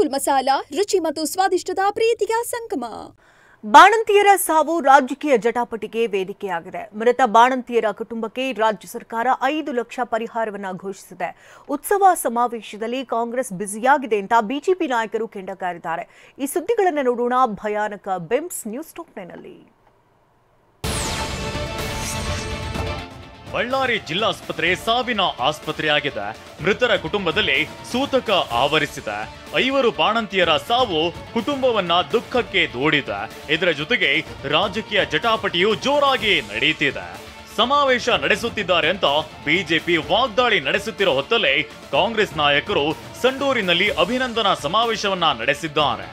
ಗೋಕುಲ್ ಮಸಾಲಾ ರುಚಿ ಮತ್ತು ಸ್ವಾದಿಷ್ಟದ ಪ್ರೀತಿಯ ಸಂಗಮ. ಬಾಣಂತಿಯರ ಸಾವು ರಾಜಕೀಯ ಜಟಾಪಟಿಗೆ ವೇದಿಕೆಯಾಗಿದೆ. ಮೃತ ಬಾಣಂತಿಯರ ಕುಟುಂಬಕ್ಕೆ ರಾಜ್ಯ ಸರ್ಕಾರ 5 ಲಕ್ಷ ಪರಿಹಾರವನ್ನು ಘೋಷಿಸಿದೆ. ಉತ್ಸವ ಸಮಾವೇಶದಲ್ಲಿ ಕಾಂಗ್ರೆಸ್ ಬ್ಯುಸಿಯಾಗಿದೆ ಅಂತ ಬಿಜೆಪಿ ನಾಯಕರು ಕೆಂಡಕಾರಿದ್ದಾರೆ. ಈ ಸುದ್ದಿಗಳನ್ನು ನೋಡೋಣ ಭಯಾನಕ ಬಿಮ್ಸ್ ನ್ಯೂಸ್ ಟಾಪ್ 9ನಲ್ಲಿ. ಬಳ್ಳಾರಿ ಜಿಲ್ಲಾಸ್ಪತ್ರೆ ಸಾವಿನ ಆಸ್ಪತ್ರೆಯಾಗಿದೆ. ಮೃತರ ಕುಟುಂಬದಲ್ಲಿ ಸೂತಕ ಆವರಿಸಿದೆ. 5 ಬಾಣಂತಿಯರ ಸಾವು ಕುಟುಂಬವನ್ನ ದುಃಖಕ್ಕೆ ದೂಡಿದೆ. ಇದರ ಜೊತೆಗೆ ರಾಜಕೀಯ ಜಟಾಪಟಿಯು ಜೋರಾಗಿ ನಡೆಯುತ್ತಿದೆ. ಸಮಾವೇಶ ನಡೆಸುತ್ತಿದ್ದಾರೆ ಅಂತ ಬಿಜೆಪಿ ವಾಗ್ದಾಳಿ ನಡೆಸುತ್ತಿರೋ ಹೊತ್ತಲ್ಲೇ ಕಾಂಗ್ರೆಸ್ ನಾಯಕರು ಸಂಡೂರಿನಲ್ಲಿ ಅಭಿನಂದನಾ ಸಮಾವೇಶವನ್ನ ನಡೆಸಿದ್ದಾರೆ.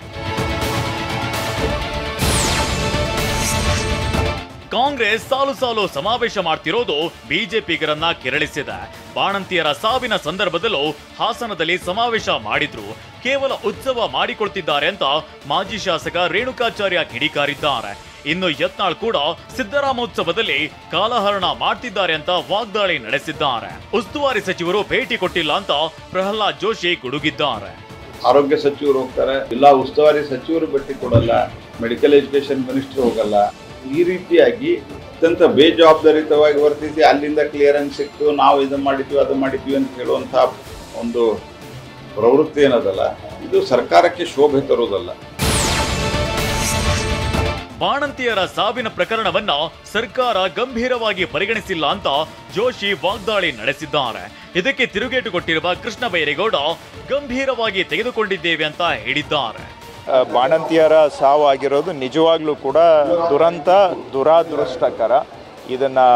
ಕಾಂಗ್ರೆಸ್ ಸಾಲು ಸಮಾವೇಶ ಮಾಡ್ತಿರೋದು ಬಿಜೆಪಿಗರನ್ನ ಕೆರಳಿಸಿದೆ. ಬಾಣಂತಿಯರ ಸಾವಿನ ಸಂದರ್ಭದಲ್ಲೂ ಹಾಸನದಲ್ಲಿ ಸಮಾವೇಶ ಮಾಡಿದ್ರು. ಕೇವಲ ಉತ್ಸವ ಮಾಡಿಕೊಳ್ತಿದ್ದಾರೆ ಅಂತ ಮಾಜಿ ಶಾಸಕ ರೇಣುಕಾಚಾರ್ಯ ಕಿಡಿಕಾರಿದ್ದಾರೆ. ಇನ್ನು ಯತ್ನಾಳ್ ಕೂಡ ಸಿದ್ದರಾಮೋತ್ಸವದಲ್ಲಿ ಕಾಲಹರಣ ಮಾಡ್ತಿದ್ದಾರೆ ಅಂತ ವಾಗ್ದಾಳಿ ನಡೆಸಿದ್ದಾರೆ. ಉಸ್ತುವಾರಿ ಸಚಿವರು ಭೇಟಿ ಕೊಟ್ಟಿಲ್ಲ ಅಂತ ಪ್ರಹ್ಲಾದ್ ಜೋಶಿ ಗುಡುಗಿದ್ದಾರೆ. ಆರೋಗ್ಯ ಸಚಿವರು ಹೋಗ್ತಾರೆ, ಇಲ್ಲ ಉಸ್ತುವಾರಿ ಸಚಿವರು ಭೇಟಿ ಕೊಡಲ್ಲ, ಮೆಡಿಕಲ್ ಎಜುಕೇಶನ್ ಮಿನಿಸ್ಟರ್ ಹೋಗಲ್ಲ. ಈ ರೀತಿಯಾಗಿ ಅತ್ಯಂತ ಬೇಜವಾಬ್ದಾರಿತವಾಗಿ ವರ್ತಿಸಿ ಅಲ್ಲಿಂದ ಕ್ಲಿಯರೆನ್ಸ್ ಸಿಕ್ತು, ನಾವು ಇದು ಮಾಡಿದ್ವಿ ಅದು ಮಾಡಿದ್ವಿ ಅಂತ ಹೇಳುವಂಥ ಒಂದು ಪ್ರವೃತ್ತಿ ಏನದಲ್ಲ, ಇದು ಸರ್ಕಾರಕ್ಕೆ ಶೋಭೆ ತರುವುದಲ್ಲ. ಬಾಣಂತಿಯರ ಸಾವಿನ ಪ್ರಕರಣವನ್ನ ಸರ್ಕಾರ ಗಂಭೀರವಾಗಿ ಪರಿಗಣಿಸಿಲ್ಲ ಅಂತ ಜೋಶಿ ವಾಗ್ದಾಳಿ ನಡೆಸಿದ್ದಾರೆ. ಇದಕ್ಕೆ ತಿರುಗೇಟು ಕೊಟ್ಟಿರುವ ಕೃಷ್ಣ ಬೈರೇಗೌಡ ಗಂಭೀರವಾಗಿ ತೆಗೆದುಕೊಂಡಿದ್ದೇವೆ ಅಂತ ಹೇಳಿದ್ದಾರೆ. ಬಾಣಂತಿಯರ ಸಾವು ಆಗಿರೋದು ನಿಜವಾಗ್ಲೂ ಕೂಡ ದುರಂತ, ದುರಾದೃಷ್ಟಕರ. ಇದನ್ನು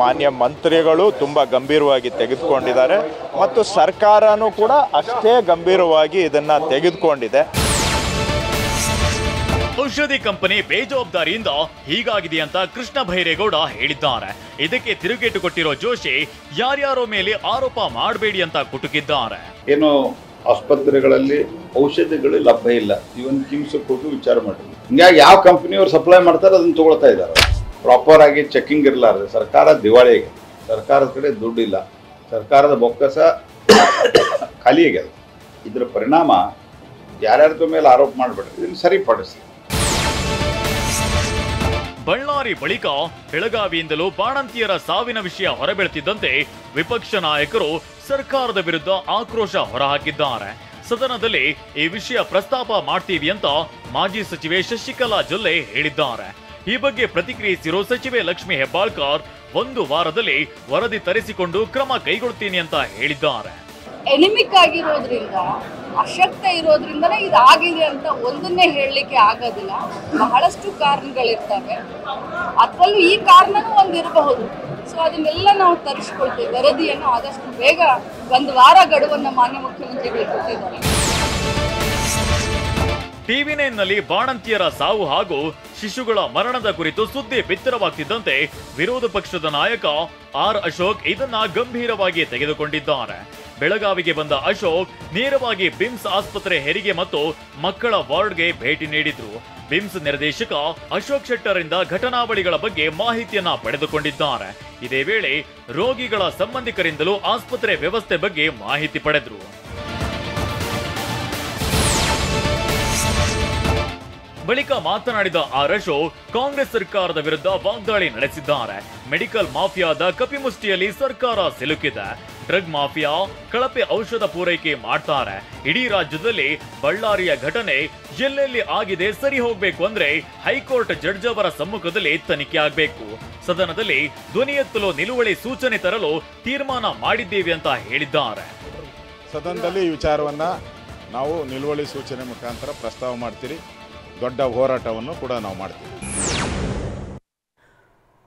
ಮಾನ್ಯ ಮಂತ್ರಿಗಳು ತುಂಬ ಗಂಭೀರವಾಗಿ ತೆಗೆದುಕೊಂಡಿದ್ದಾರೆ ಮತ್ತು ಸರ್ಕಾರನೂ ಕೂಡ ಅಷ್ಟೇ ಗಂಭೀರವಾಗಿ ಇದನ್ನು ತೆಗೆದುಕೊಂಡಿದೆ. ಔಷಧಿ ಕಂಪನಿ ಬೇಜವಾಬ್ದಾರಿಯಿಂದ ಹೀಗಾಗಿದೆ ಅಂತ ಕೃಷ್ಣ ಬೈರೇಗೌಡ ಹೇಳಿದ್ದಾರೆ. ಇದಕ್ಕೆ ತಿರುಗೇಟು ಕೊಟ್ಟಿರೋ ಜೋಶಿ ಯಾರ್ಯಾರೋ ಮೇಲೆ ಆರೋಪ ಮಾಡಬೇಡಿ ಅಂತ ಕುಟುಕಿದ್ದಾರೆ. ಏನು ಆಸ್ಪತ್ರೆಗಳಲ್ಲಿ ಔಷಧಿಗಳು ಲಭ್ಯ ಇಲ್ಲ, ಇವನ್ ಕಿಮ್ಸಕ್ಕೆ ಹೋಗಿ ವಿಚಾರ ಮಾಡಿ. ಹಿಂಗಾಗಿ ಯಾವ ಕಂಪನಿಯವ್ರು ಸಪ್ಲೈ ಮಾಡ್ತಾರೆ ಅದನ್ನ ತಗೊಳ್ತಾ ಇದ್ದಾರೆ. ಪ್ರಾಪರ್ ಆಗಿ ಚೆಕಿಂಗ್ ಇರಲಾರ್ದೆ ಸರ್ಕಾರ ದಿವಾಳಿಯಾಗಿದೆ. ಸರ್ಕಾರದ ಕಡೆ ದುಡ್ಡಿಲ್ಲ, ಸರ್ಕಾರದ ಬೊಕ್ಕಸ ಖಾಲಿ ಆಗ್ಯದ. ಇದರ ಪರಿಣಾಮ ಯಾರ್ಯಾರ್ದ ಮೇಲೆ ಆರೋಪ ಮಾಡಬೇಡ್ರಿ, ಇದನ್ನು ಸರಿಪಡಿಸಿ. ಬಳ್ಳಾರಿ ಬಳಿಕ ಬೆಳಗಾವಿಯಿಂದಲೂ ಬಾಣಂತಿಯರ ಸಾವಿನ ವಿಷಯ ಹೊರಬೀಳುತ್ತಿದ್ದಂತೆ ವಿಪಕ್ಷ ನಾಯಕರು ಸರ್ಕಾರದ ವಿರುದ್ಧ ಆಕ್ರೋಶ ಹೊರಹಾಕಿದ್ದಾರೆ. ಸದನದಲ್ಲಿ ಈ ವಿಷಯ ಪ್ರಸ್ತಾಪ ಮಾಡ್ತೀವಿ ಅಂತ ಮಾಜಿ ಸಚಿವೆ ಶಶಿಕಲಾ ಜೊಲ್ಲೆ ಹೇಳಿದ್ದಾರೆ. ಈ ಬಗ್ಗೆ ಪ್ರತಿಕ್ರಿಯಿಸಿರೋ ಸಚಿವೆ ಲಕ್ಷ್ಮಿ ಹೆಬ್ಬಾಳ್ಕರ್ 1 ವಾರದಲ್ಲಿ ವರದಿ ತರಿಸಿಕೊಂಡು ಕ್ರಮ ಕೈಗೊಳ್ತೀನಿ ಅಂತ ಹೇಳಿದ್ದಾರೆ. ಎನಿಮಿಕ್ ಆಗಿರೋದ್ರಿಂದ, ಅಶಕ್ತ ಇರೋದ್ರಿಂದನೇ ಇದಾಗಿದೆ ಅಂತ ಒಂದನ್ನೇ ಹೇಳಲಿಕ್ಕೆ ಆಗೋದಿಲ್ಲ. ಬಹಳಷ್ಟು ಕಾರಣಗಳಿರ್ತವೆ, ಅದರಲ್ಲೂ ಈ ಕಾರಣನೂ ಒಂದಿರಬಹುದು. ಸೊ ಅದನ್ನೆಲ್ಲ ನಾವು ತರಿಸ್ಕೊಳ್ತೀವಿ. ವರದಿಯನ್ನು ಆದಷ್ಟು ಬೇಗ 1 ವಾರ ಗಡುವನ್ನು ಮಾನ್ಯ ಮುಖ್ಯಮಂತ್ರಿಗಳು ಕೊಟ್ಟಿದ್ದಾರೆ. ಟಿವಿ9ನಲ್ಲಿ ಬಾಣಂತಿಯರ ಸಾವು ಹಾಗೂ ಶಿಶುಗಳ ಮರಣದ ಕುರಿತು ಸುದ್ದಿ ಬಿತ್ತರವಾಗ್ತಿದ್ದಂತೆ ವಿರೋಧ ಪಕ್ಷದ ನಾಯಕ ಆರ್ ಅಶೋಕ್ ಇದನ್ನ ಗಂಭೀರವಾಗಿ ತೆಗೆದುಕೊಂಡಿದ್ದಾರೆ. ಬೆಳಗಾವಿಗೆ ಬಂದ ಅಶೋಕ್ ನೇರವಾಗಿ ಬಿಮ್ಸ್ ಆಸ್ಪತ್ರೆ ಹೆರಿಗೆ ಮತ್ತು ಮಕ್ಕಳ ವಾರ್ಡ್ಗೆ ಭೇಟಿ ನೀಡಿದ್ರು. ಬಿಮ್ಸ್ ನಿರ್ದೇಶಕ ಅಶೋಕ್ ಶೆಟ್ಟರ್ ಇಂದ ಘಟನಾವಳಿಗಳ ಬಗ್ಗೆ ಮಾಹಿತಿಯನ್ನ ಪಡೆದುಕೊಂಡಿದ್ದಾರೆ. ಇದೇ ವೇಳೆ ರೋಗಿಗಳ ಸಂಬಂಧಿಕರಿಂದಲೂ ಆಸ್ಪತ್ರೆ ವ್ಯವಸ್ಥೆ ಬಗ್ಗೆ ಮಾಹಿತಿ ಪಡೆದ್ರು. ಬಳಿಕ ಮಾತನಾಡಿದ ಆರ್ ಅಶೋಕ್ ಕಾಂಗ್ರೆಸ್ ಸರ್ಕಾರದ ವಿರುದ್ಧ ವಾಗ್ದಾಳಿ ನಡೆಸಿದ್ದಾರೆ. ಮೆಡಿಕಲ್ ಮಾಫಿಯಾದ ಕಪಿಮುಷ್ಟಿಯಲ್ಲಿ ಸರ್ಕಾರ ಸಿಲುಕಿದೆ. ಡ್ರಗ್ ಮಾಫಿಯಾ ಕಳಪೆ ಔಷಧ ಪೂರೈಕೆ ಮಾಡ್ತಾರೆ. ಇಡೀ ರಾಜ್ಯದಲ್ಲಿ ಬಳ್ಳಾರಿಯ ಘಟನೆ ಎಲ್ಲೆಲ್ಲಿ ಆಗಿದೆ ಸರಿ ಹೋಗ್ಬೇಕು ಅಂದ್ರೆ ಹೈಕೋರ್ಟ್ ಜಡ್ಜ್ ಅವರ ಸಮ್ಮುಖದಲ್ಲಿ ತನಿಖೆ ಆಗ್ಬೇಕು. ಸದನದಲ್ಲಿ ಧ್ವನಿ ಎತ್ತಲು ನಿಲುವಳಿ ಸೂಚನೆ ತರಲು ತೀರ್ಮಾನ ಮಾಡಿದ್ದೇವೆ ಅಂತ ಹೇಳಿದ್ದಾರೆ. ಸದನದಲ್ಲಿ ಈ ವಿಚಾರವನ್ನ ನಾವು ನಿಲುವಳಿ ಸೂಚನೆ ಮುಖಾಂತರ ಪ್ರಸ್ತಾವ ಮಾಡ್ತೀರಿ. ದೊಡ್ಡ ಹೋರಾಟವನ್ನು ಕೂಡ ನಾವು ಮಾಡ್ತೀವಿ.